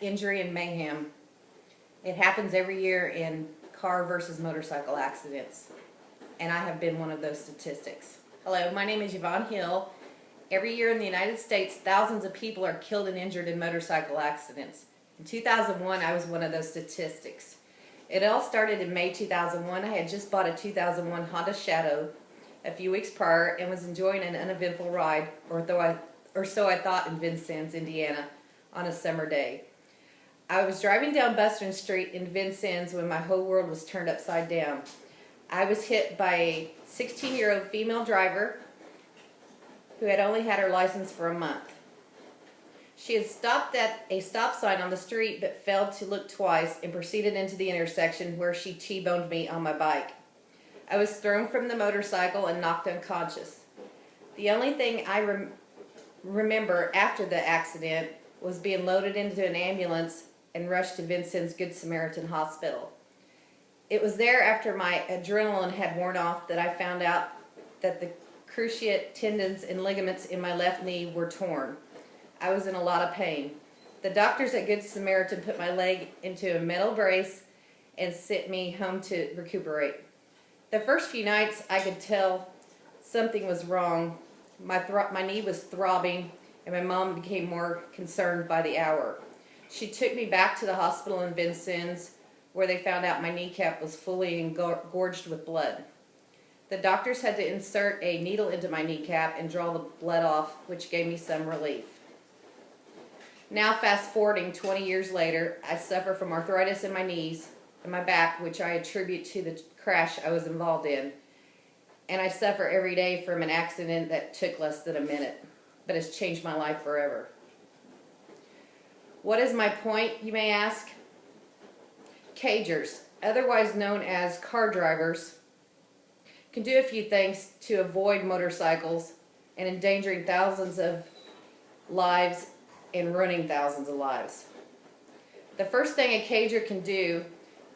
injury, and mayhem. It happens every year in car versus motorcycle accidents, and I have been one of those statistics. Hello, my name is Yvonne Hill. Every year in the United States, thousands of people are killed and injured in motorcycle accidents. In 2001, I was one of those statistics. It all started in May 2001. I had just bought a 2001 Honda Shadow a few weeks prior and was enjoying an uneventful ride, or so I thought, in Vincennes, Indiana, on a summer day. I was driving down Bustard Street in Vincennes when my whole world was turned upside down. I was hit by a 16-year-old female driver who had only had her license for a month. She had stopped at a stop sign on the street but failed to look twice and proceeded into the intersection where she T-boned me on my bike. I was thrown from the motorcycle and knocked unconscious. The only thing I remember after the accident was being loaded into an ambulance and rushed to Vincennes Good Samaritan Hospital. It was there, after my adrenaline had worn off, that I found out that the cruciate tendons and ligaments in my left knee were torn. I was in a lot of pain. The doctors at Good Samaritan put my leg into a metal brace and sent me home to recuperate. The first few nights I could tell something was wrong. My knee was throbbing, and my mom became more concerned by the hour. She took me back to the hospital in Vincennes, where they found out my kneecap was fully engorged with blood. The doctors had to insert a needle into my kneecap and draw the blood off, which gave me some relief. Now, fast forwarding 20 years later, I suffer from arthritis in my knees and my back, which I attribute to the crash I was involved in. And I suffer every day from an accident that took less than a minute, but has changed my life forever. What is my point, you may ask? Cagers, otherwise known as car drivers, can do a few things to avoid motorcycles and endangering thousands of lives and ruining thousands of lives. The first thing a cager can do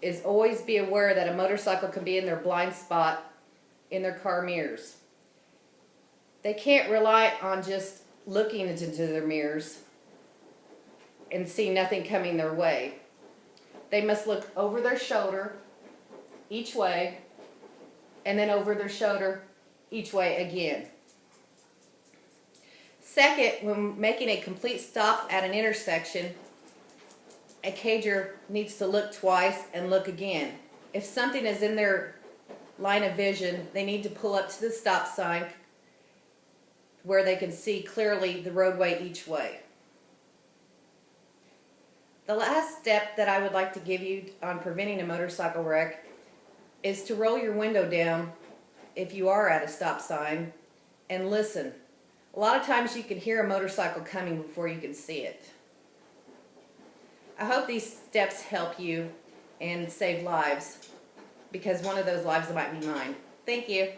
is always be aware that a motorcycle can be in their blind spot in their car mirrors. They can't rely on just looking into their mirrors and see nothing coming their way. They must look over their shoulder each way, and then over their shoulder each way again. Second, when making a complete stop at an intersection, a cager needs to look twice and look again. If something is in their line of vision, they need to pull up to the stop sign where they can see clearly the roadway each way. The last step that I would like to give you on preventing a motorcycle wreck is to roll your window down if you are at a stop sign and listen. A lot of times you can hear a motorcycle coming before you can see it. I hope these steps help you and save lives, because one of those lives might be mine. Thank you.